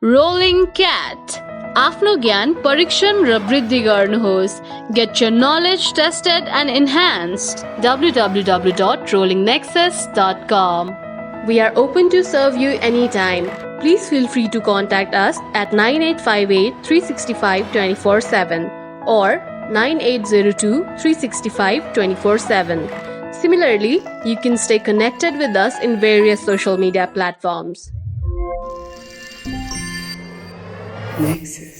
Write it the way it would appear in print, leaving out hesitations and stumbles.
Rolling Cat. आफ्नो ज्ञान परीक्षण र वृद्धि गर्नुहोस्. Get your knowledge tested and enhanced. www.rollingnexus.com. We are open to serve you anytime. Please feel free to contact us at 9858 365 24/7 or 9802 365 24/7. Similarly, you can stay connected with us in various social media platforms. Nexus.